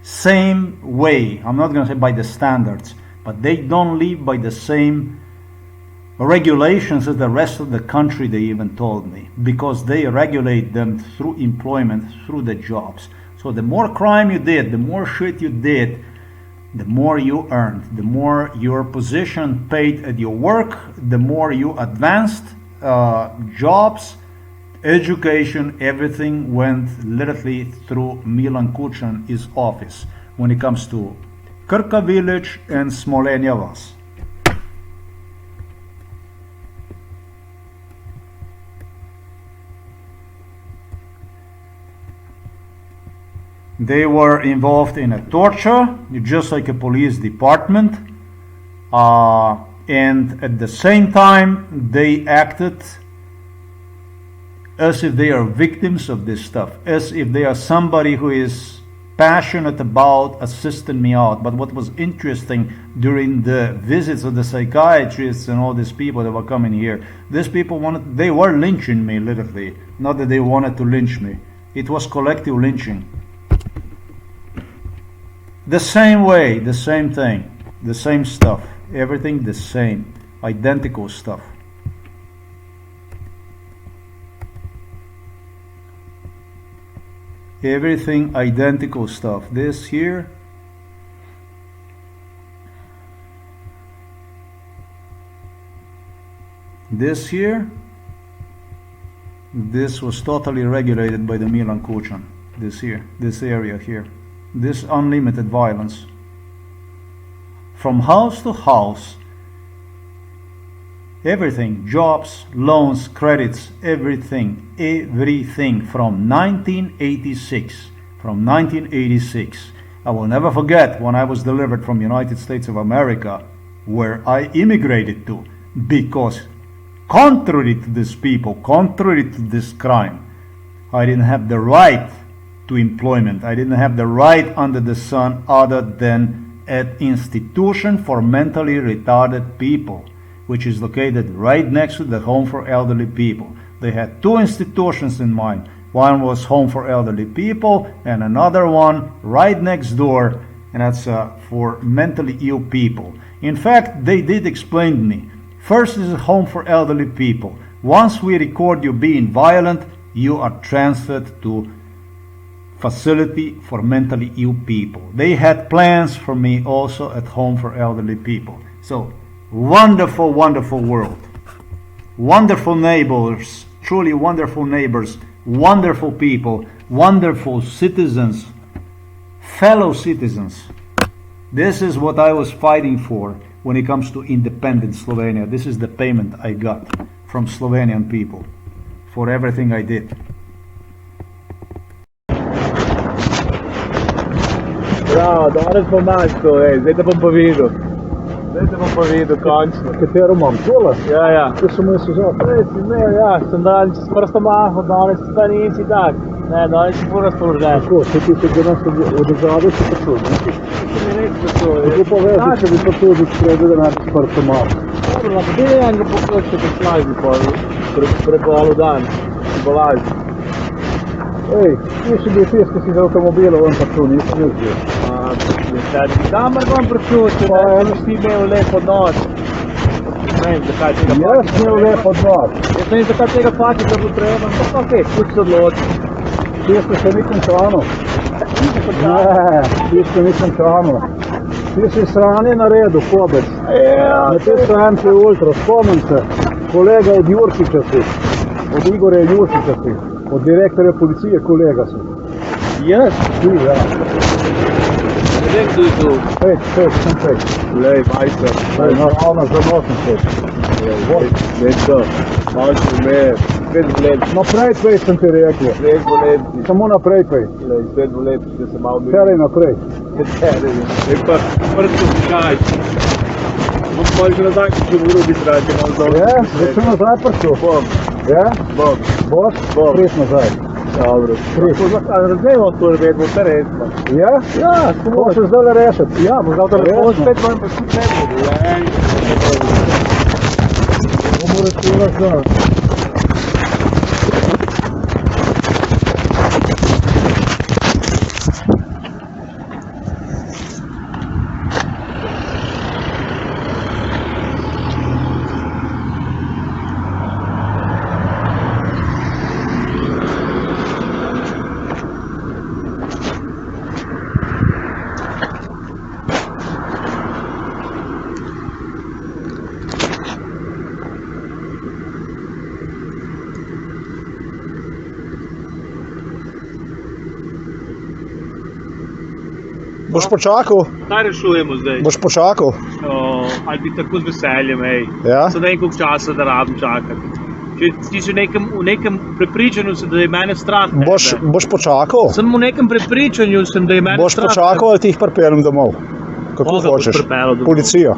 same way. I'm not going to say by the standards, but they don't live by the same regulations as the rest of the country, they even told me, because they regulate them through employment, through the jobs. So the more crime you did, the more shit you did, the more you earned, the more your position paid at your work, the more you advanced, jobs, education, everything went literally through Milan Kučan, his office. When it comes to Krka village and Smolenia Vas. They were involved in a torture, just like a police department, and at the same time they acted as if they are victims of this stuff, as if they are somebody who is passionate about assisting me out. But what was interesting during the visits of the psychiatrists and all these people that were coming here, these people they were lynching me literally, not that they wanted to lynch me. It was collective lynching. The same way, the same thing, the same stuff, everything the same, identical stuff. Everything identical stuff. This here, this was totally regulated by the Milan Kucan. This here, this area here. This unlimited violence. From house to house, everything, jobs, loans, credits, everything from 1986. From 1986. I will never forget when I was delivered from United States of America, where I immigrated to, because contrary to these people, contrary to this crime, I didn't have the right to employment. I didn't have the right under the sun other than an institution for mentally retarded people, which is located right next to the Home for Elderly People. They had two institutions in mind. One was Home for Elderly People and another one right next door, and that's for mentally ill people. In fact, they did explain to me. First is a Home for Elderly People. Once we record you being violent, you are transferred to facility for mentally ill people. They had plans for me also at Home for Elderly People. So, wonderful, wonderful world. Wonderful neighbors, truly wonderful neighbors, wonderful people, wonderful citizens, fellow citizens. This is what I was fighting for when it comes to independent Slovenia. This is the payment I got from Slovenian people for everything I did. Bravo, danes bom našel, zdaj te bom pa videl. Končno. Katero imam? Tole? Ja. To so moje službe. Sem danes s prstom mahal, danes pa nisi tak. Ne, danes si bolj razpoložen. Tako, če ti se danes održave, si pa čud, ne? Si mi res pa čud. Tako pa vezi, če bi pa tudi spredi, da ne bi s prstom mahal. Dobro, pa ti enega pokoj, če bi slažil preko dan. Si bo lažil. Ti si bil tis, ko si za avtomobilo, on pa tu, nisem jaz bil. Kamer vam pričuči, da boš ti imel lep odnos. Ne vem, zakaj tega paketa. Jaz imel lep odnos. Jaz ne vem, zakaj tega paketa bo treba. Pa kaj, kuč se odloči. Tisto še ni končano. Ne, tisto ni končano. Ti si sranje naredil, Kobec. Na te stranke ultra, spomnim se. Kolega od Jurčiča si. Od Igorja Jurčiča si. Od direktorja policije kolega si. Jaz? Ti, ja. Ne vem, kdo je tu. Sem pet. Lej, majster. Naravno, zanosen pet. Lej, to. Malce vmer. Spet bo lepši. Naprej pej, sem ti rekel. Spet bo lepši. Samo naprej pej. Lej, spet bo lepši, da se malo bi... Terej naprej. Terej. Lej, pa prsto vkaj. Bom pa že nazaj, če bo drugi strati, malo dobro. Je? Da sem nazaj prsto? Bom. Je? Bom. Boš? Bom. Pres nazaj. Dobro. Razdajmo to vedno, vse resno. Ja? Ja, samo se zdaj rešiti. Ja, bo zdaj resno. Spet vam pa šut ne bude. Bomo rečila zdaj. Boš počakal? Kaj rešujemo zdaj? Boš počakal? Ali bi tako z veseljem, ej. Ja? Sedaj ne vem, koliko časa, da rabim čakati. Če ti si v nekem prepričanju, sem, da je mene strah. Boš počakal? Sem v nekem prepričanju, sem, da je mene Boš strah. počakal ali ti jih pripeljem domov? Kako Koga boš hočeš? pripeljal domov? Policijo.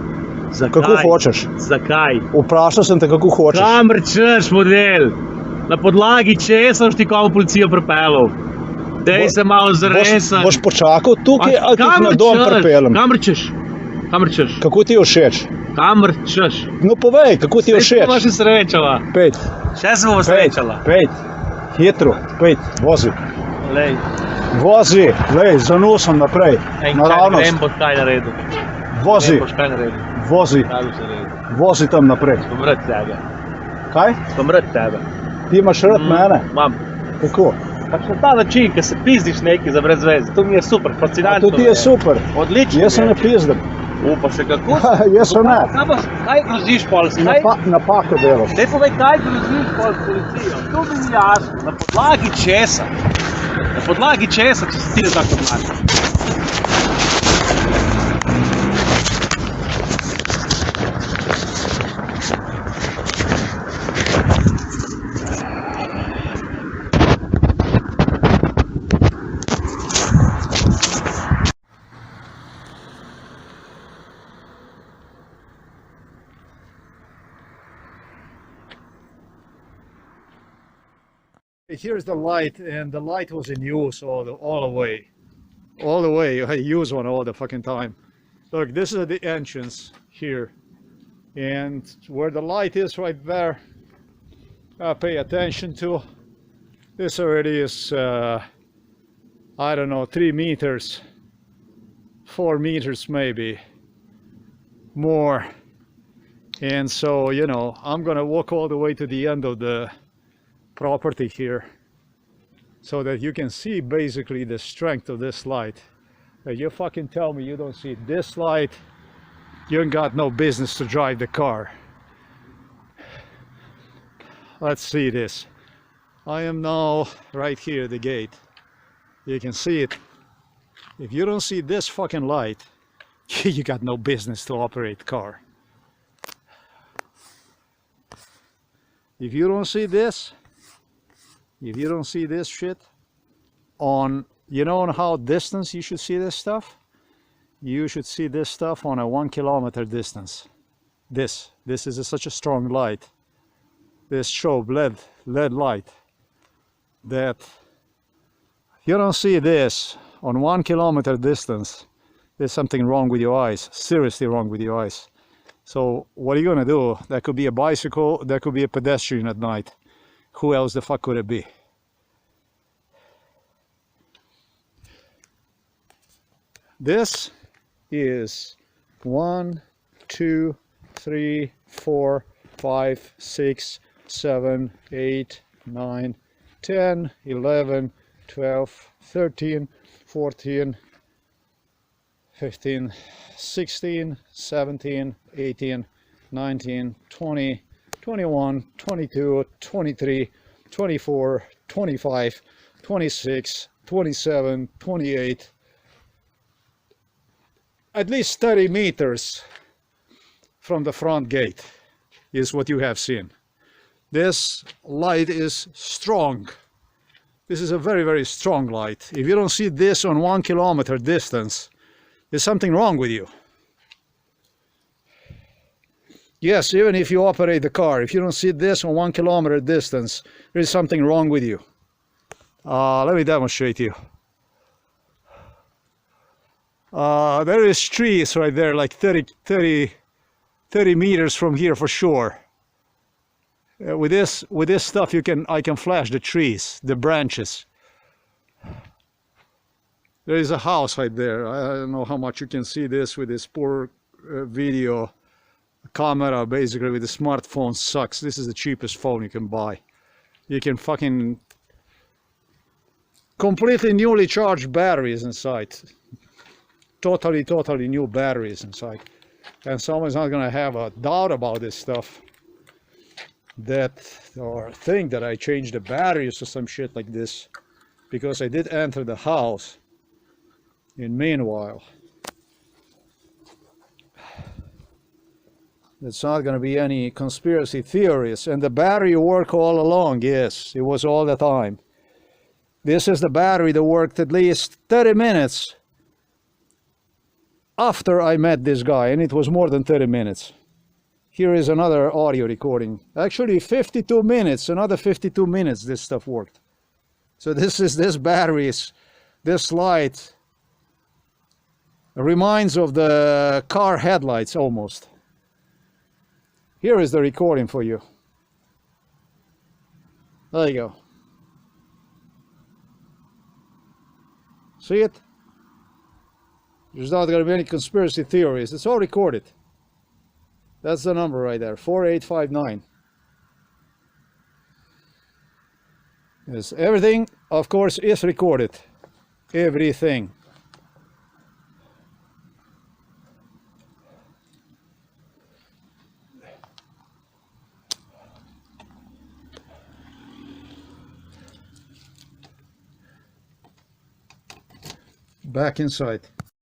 Zakaj? Kako hočeš? Zakaj? Vprašal sem te, kako hočeš. Kam rečeš, model? Na podlagi česa boš ti komu policijo pripeljal? Dej se malo zaresen. Boš počakal tukaj ali ti jih na dom pripeljem? Kam rečeš? Kam rečeš? Kako ti je všeč? Kam rečeš? No povej, kako ti je Saj se bova všeč? še srečala. Pejt, Še se bova srečala. pejt, hitro, pejt, vozi. Lej, Vozi, lej, za nosom naprej, vem naravnost, boš kaj naredil. vozi, Vem boš kaj naredil. vozi, Kaj boš naredil? vozi tam naprej. Bom rad tebe. Kaj? Bom rad tebe. Ti imaš rad mene? Imam. Kako? Pač na ta način, ko se pizdiš nekaj za brez veze. To mi je super, A fascinantno. to ti je super. Odlično. Jaz se mi ne je. pizdim. Upa še kako? Jaz se ne. Kaj groziš pol? Napako delaš. Daj povej, kaj groziš pol s policijo? To mi ni jasno. Na podlagi česa? Na podlagi česa, če se ti ne tako obnašaš? Here's the light, and the light was in use all the way. All the way, I use one all the fucking time. Look, this is the entrance here. And where the light is right there, pay attention to. This already is, I don't know, 3 meters, 4 meters maybe, more. And so, you know, I'm gonna walk all the way to the end of the property here so that you can see basically the strength of this light. You fucking tell me you don't see this light, you ain't got no business to drive the car. Let's see this. I am now right here at the gate. You can see it. If you don't see this fucking light, you got no business to operate car. If you don't see this, if you don't see this shit on, you know, on how distance you should see this stuff? You should see this stuff on a 1 kilometer distance. This is such a strong light. This strobe LED light, that you don't see this on 1 kilometer distance. There's something wrong with your eyes, seriously wrong with your eyes. So what are you gonna do? That could be a bicycle, that could be a pedestrian at night. Who else the fuck could it be? This is 1, 2, 3, 4, 5, 6, 7, 8, 9, 10, 11, 12, 13, 14, 15, 16, 17, 18, 19, 20, 21, 22, 23, 24, 25, 26, 27, 28, at least 30 meters from the front gate is what you have seen. This light is strong. This is a very, very strong light. If you don't see this on 1 kilometer distance, there's something wrong with you. Yes, even if you operate the car, if you don't see this on 1 kilometer distance, there is something wrong with you. Let me demonstrate you. There is trees right there, like 30 meters from here for sure. With this stuff, I can flash the trees, the branches. There is a house right there. I don't know how much you can see this with this poor video camera. Basically, with the smartphone sucks. This is the cheapest phone you can buy. You can fucking completely newly charged batteries inside. Totally new batteries inside. And someone's not gonna have a doubt about this stuff. Or think that I changed the batteries or some shit like this. Because I did enter the house In meanwhile, it's not going to be any conspiracy theories. And the battery worked all along. Yes, it was all the time. This is the battery that worked at least 30 minutes after I met this guy, and it was more than 30 minutes. Here is another audio recording. Actually 52 minutes, another 52 minutes this stuff worked. So this batteries, this light reminds of the car headlights almost. Here is the recording for you. There you go. See it? There's not going to be any conspiracy theories. It's all recorded. That's the number right there, 4859. Yes, everything, of course, is recorded. Everything. Back inside.